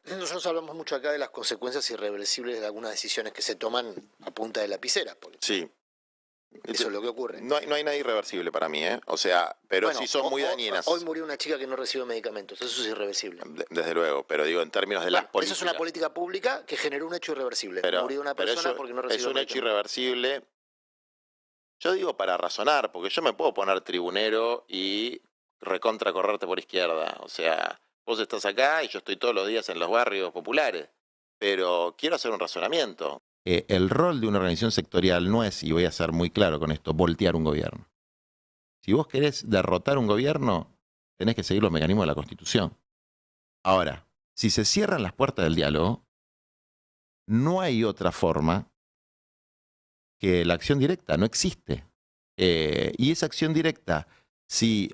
Nosotros hablamos mucho acá de las consecuencias irreversibles de algunas decisiones que se toman a punta de lapicera, porque Sí. eso es lo que ocurre. No hay nada irreversible para mí, ¿eh? O sea, pero Bueno, sí son muy dañinas. hoy murió una chica que no recibe medicamentos, eso es irreversible. Desde luego, pero digo, en términos de las Bueno, eso políticas. es una política pública que generó un hecho irreversible. Murió una Pero persona eso porque no es recibió un hecho medicamentos. irreversible. Yo digo para razonar, porque yo me puedo poner tribunero y recontra correrte por izquierda. O sea, vos estás acá y yo estoy todos los días en los barrios populares. Pero quiero hacer un razonamiento. El rol de una organización sectorial no es, y voy a ser muy claro con esto, voltear un gobierno. Si vos querés derrotar un gobierno, tenés que seguir los mecanismos de la Constitución. Ahora, si se cierran las puertas del diálogo, no hay otra forma que la acción directa, no existe. Y esa acción directa, si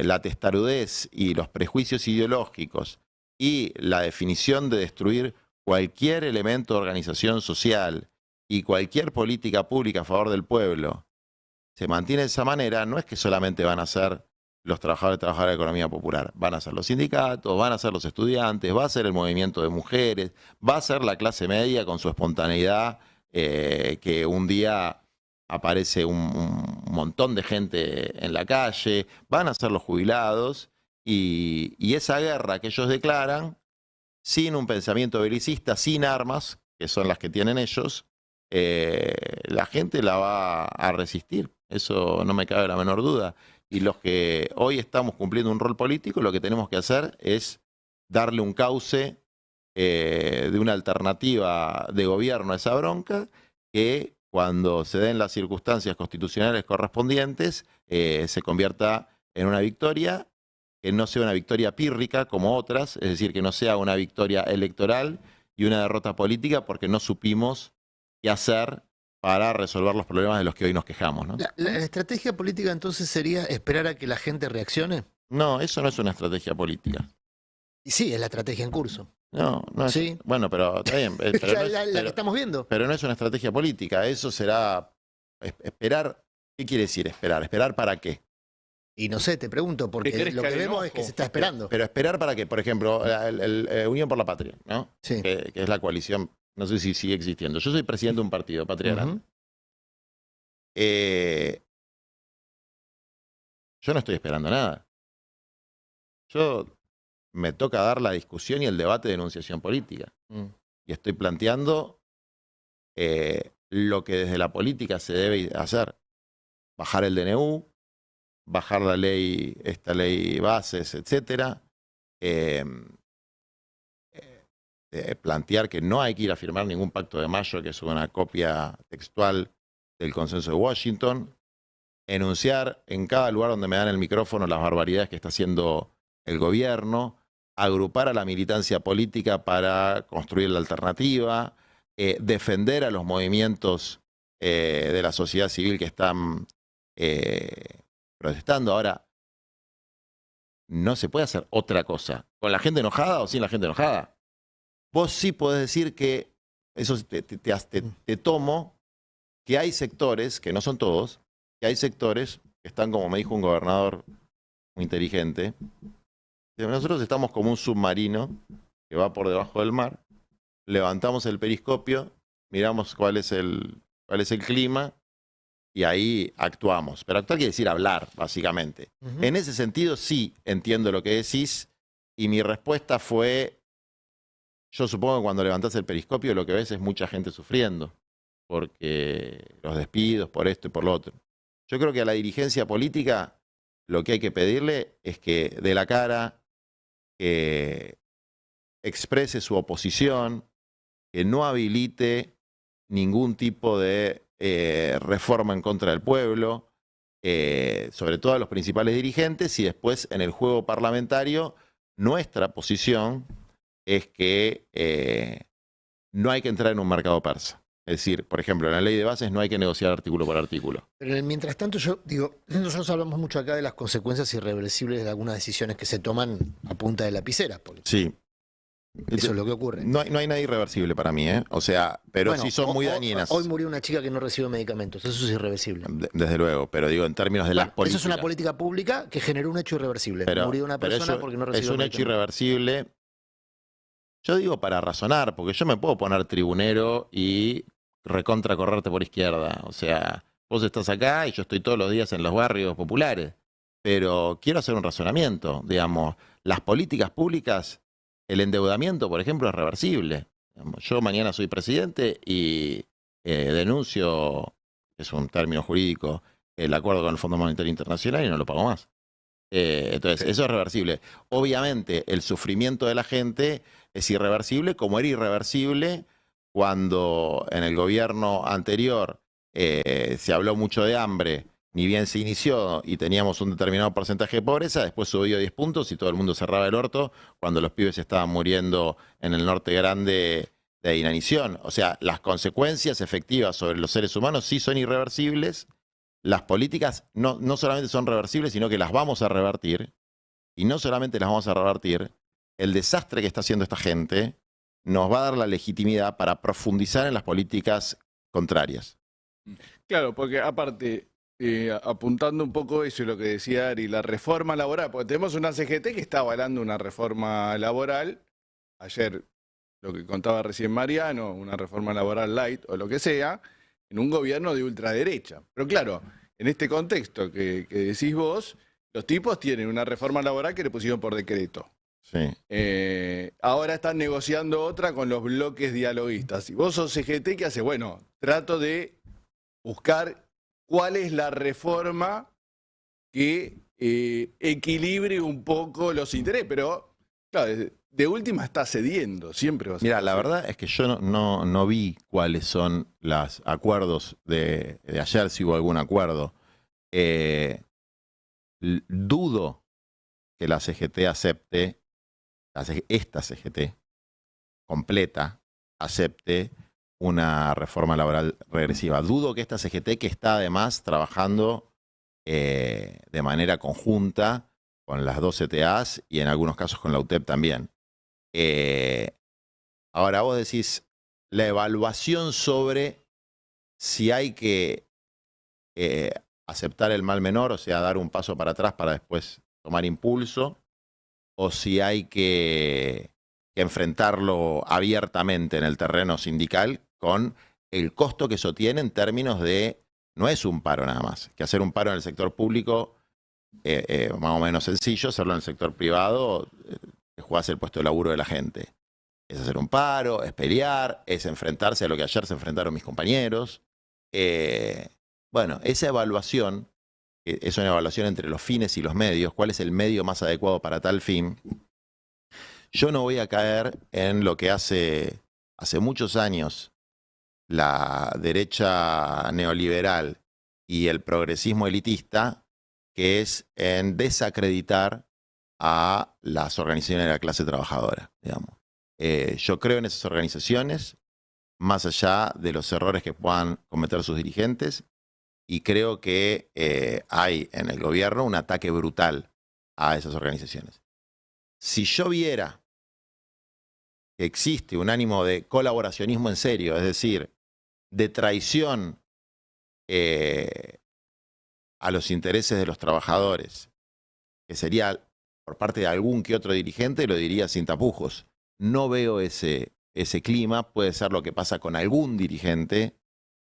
la testarudez y los prejuicios ideológicos y la definición de destruir cualquier elemento de organización social y cualquier política pública a favor del pueblo se mantiene de esa manera, no es que solamente van a ser los trabajadores y trabajadoras de la economía popular, van a ser los sindicatos, van a ser los estudiantes, va a ser el movimiento de mujeres, va a ser la clase media con su espontaneidad, que un día aparece un montón de gente en la calle, van a ser los jubilados, y esa guerra que ellos declaran, sin un pensamiento belicista, sin armas, que son las que tienen ellos, la gente la va a resistir. Eso no me cabe la menor duda. Y los que hoy estamos cumpliendo un rol político, lo que tenemos que hacer es darle un cauce de una alternativa de gobierno a esa bronca, que cuando se den las circunstancias constitucionales correspondientes, se convierta en una victoria, que no sea una victoria pírrica como otras, es decir, que no sea una victoria electoral y una derrota política porque no supimos qué hacer para resolver los problemas de los que hoy nos quejamos, ¿no? La estrategia política entonces sería esperar a que la gente reaccione. No, eso no es una estrategia política. Y sí, es la estrategia en curso. No es, Sí. bueno, pero está bien. Pero, no es, la que estamos viendo. pero no es una estrategia política, eso será esperar. ¿Qué quiere decir esperar? ¿Esperar para qué? Y no sé, te pregunto, porque lo que vemos es que se está esperando. Pero esperar para qué, por ejemplo, Unión por la Patria, ¿no? Sí. Que es la coalición, no sé si sigue existiendo. Yo soy presidente de un partido, Patria Grande. Yo no estoy esperando nada. Yo me toca dar la discusión y el debate de enunciación política. Y estoy planteando lo que desde la política se debe hacer. Bajar el DNU, bajar la ley, esta ley bases, etcétera. Plantear que no hay que ir a firmar ningún pacto de mayo, que es una copia textual del consenso de Washington. Enunciar en cada lugar donde me dan el micrófono las barbaridades que está haciendo el gobierno, agrupar a la militancia política para construir la alternativa, defender a los movimientos de la sociedad civil que están protestando. Ahora, no se puede hacer otra cosa, con la gente enojada o sin la gente enojada. Vos sí podés decir que, eso te tomo, que hay sectores, que no son todos, que hay sectores que están, como me dijo un gobernador muy inteligente, que nosotros estamos como un submarino que va por debajo del mar, levantamos el periscopio, miramos cuál es el clima y ahí actuamos. Pero actuar quiere decir hablar, básicamente. En ese sentido sí entiendo lo que decís, y mi respuesta fue, yo supongo que cuando levantás el periscopio lo que ves es mucha gente sufriendo, porque los despidos por esto y por lo otro. Yo creo que a la dirigencia política lo que hay que pedirle es que dé la cara, que exprese su oposición, que no habilite ningún tipo de reforma en contra del pueblo, sobre todo a los principales dirigentes, y después en el juego parlamentario nuestra posición es que no hay que entrar en un mercado persa. Es decir, por ejemplo, en la ley de bases no hay que negociar artículo por artículo. Pero mientras tanto, yo digo, nosotros hablamos mucho acá de las consecuencias irreversibles de algunas decisiones que se toman a punta de lapicera. Sí. Eso es lo que ocurre. No hay nada irreversible para mí, ¿eh? O sea, pero bueno, sí son muy dañinas. Hoy murió una chica que no recibe medicamentos, eso es irreversible. Desde luego, pero digo, en términos de las políticas. Eso es una política pública que generó un hecho irreversible. Murió una persona porque no recibió medicamentos. Es un hecho irreversible Yo digo para razonar, porque yo me puedo poner tribunero y recontra correrte por izquierda. O sea, vos estás acá y yo estoy todos los días en los barrios populares. Pero quiero hacer un razonamiento. Digamos, las políticas públicas, el endeudamiento, por ejemplo, es reversible. Digamos, yo mañana soy presidente y denuncio, es un término jurídico, el acuerdo con el Fondo Monetario Internacional y no lo pago más. Entonces, Sí. eso es reversible. Obviamente, el sufrimiento de la gente es irreversible, como era irreversible cuando en el gobierno anterior se habló mucho de hambre, ni bien se inició y teníamos un determinado porcentaje de pobreza, después subió 10 puntos y todo el mundo cerraba el orto cuando los pibes estaban muriendo en el norte grande de inanición. O sea, las consecuencias efectivas sobre los seres humanos sí son irreversibles. Las políticas no solamente son reversibles, sino que las vamos a revertir. Y no solamente las vamos a revertir, el desastre que está haciendo esta gente nos va a dar la legitimidad para profundizar en las políticas contrarias. Claro, porque aparte, apuntando un poco eso y lo que decía Ari, la reforma laboral, porque tenemos una CGT que está avalando una reforma laboral. Ayer, lo que contaba recién Mariano, una reforma laboral light o lo que sea, en un gobierno de ultraderecha. Pero claro, en este contexto que decís vos, los tipos tienen una reforma laboral que le pusieron por decreto. Sí. Ahora están negociando otra con los bloques dialoguistas. Y vos sos CGT, ¿qué haces? Bueno, trato de buscar cuál es la reforma que equilibre un poco los intereses. Pero, claro, de última está cediendo, siempre va a ser. Mira, la verdad es que yo no vi cuáles son los acuerdos de ayer, si hubo algún acuerdo. Dudo que la CGT acepte, esta CGT completa, acepte una reforma laboral regresiva. Dudo que esta CGT, que está además trabajando de manera conjunta con las dos CTAs y en algunos casos con la UTEP también. Ahora vos decís, la evaluación sobre si hay que aceptar el mal menor, o sea, dar un paso para atrás para después tomar impulso, o si hay que enfrentarlo abiertamente en el terreno sindical con el costo que eso tiene en términos de, no es un paro nada más, que hacer un paro en el sector público más o menos sencillo, hacerlo en el sector privado, jugás el puesto de laburo de la gente. Es hacer un paro, es pelear, es enfrentarse a lo que ayer se enfrentaron mis compañeros. Bueno, esa evaluación es una evaluación entre los fines y los medios, cuál es el medio más adecuado para tal fin. Yo no voy a caer en lo que hace muchos años la derecha neoliberal y el progresismo elitista, que es en desacreditar a las organizaciones de la clase trabajadora, digamos. Yo creo en esas organizaciones, más allá de los errores que puedan cometer sus dirigentes, y creo que hay en el gobierno un ataque brutal a esas organizaciones. Si yo viera que existe un ánimo de colaboracionismo en serio, es decir, de traición a los intereses de los trabajadores, que sería por parte de algún que otro dirigente, lo diría sin tapujos. No veo ese clima, puede ser lo que pasa con algún dirigente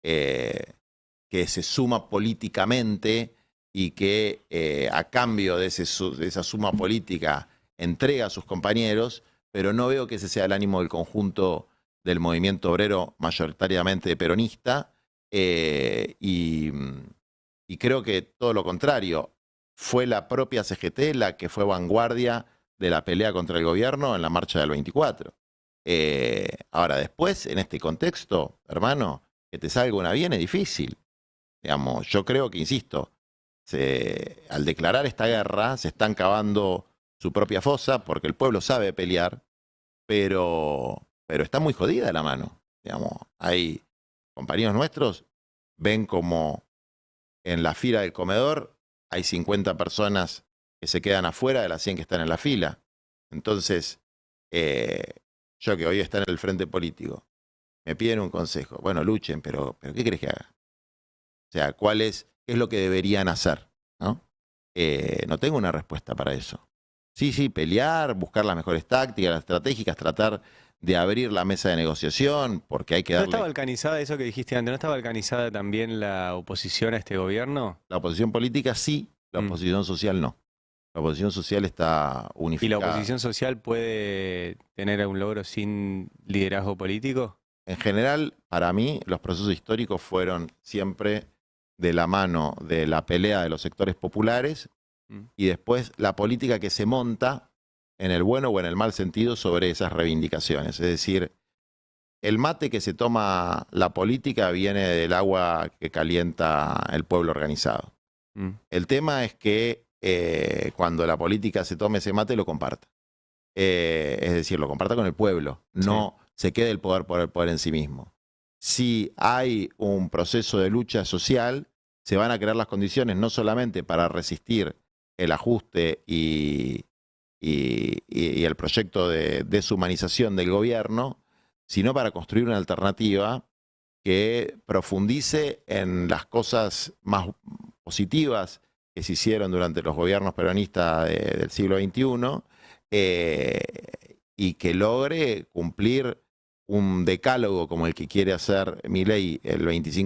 que se suma políticamente y que a cambio de esa suma política entrega a sus compañeros, pero no veo que ese sea el ánimo del conjunto del movimiento obrero mayoritariamente peronista y creo que todo lo contrario. Fue la propia CGT la que fue vanguardia de la pelea contra el gobierno en la marcha del 24. Ahora, después, en este contexto, hermano, que te salga una bien es difícil. Digamos, yo creo que, insisto, al declarar esta guerra se están cavando su propia fosa porque el pueblo sabe pelear, pero está muy jodida la mano. Digamos, hay compañeros nuestros, ven como en la fila del comedor hay 50 personas que se quedan afuera de las 100 que están en la fila. Entonces, yo que hoy está en el frente político, me piden un consejo. Bueno, luchen, pero ¿qué querés que haga? O sea, qué es lo que deberían hacer? ¿No? No tengo una respuesta para eso. Sí, pelear, buscar las mejores tácticas, las estratégicas, tratar de abrir la mesa de negociación, porque hay que ¿No darle... está balcanizada eso que dijiste antes? ¿No está balcanizada también la oposición a este gobierno? La oposición política sí, la oposición social no. La oposición social está ¿Y la unificada. oposición social puede tener algún logro sin liderazgo político? En general, para mí, los procesos históricos fueron siempre de la mano de la pelea de los sectores populares y después la política que se monta en el bueno o en el mal sentido sobre esas reivindicaciones. Es decir, el mate que se toma la política viene del agua que calienta el pueblo organizado. El tema es que cuando la política se tome ese mate lo comparta. Es decir, lo comparta con el pueblo, no se quede el poder por el poder en sí mismo. Si hay un proceso de lucha social, se van a crear las condiciones no solamente para resistir el ajuste y el proyecto de deshumanización del gobierno, sino para construir una alternativa que profundice en las cosas más positivas que se hicieron durante los gobiernos peronistas del siglo XXI y que logre cumplir un decálogo como el que quiere hacer Milei el 25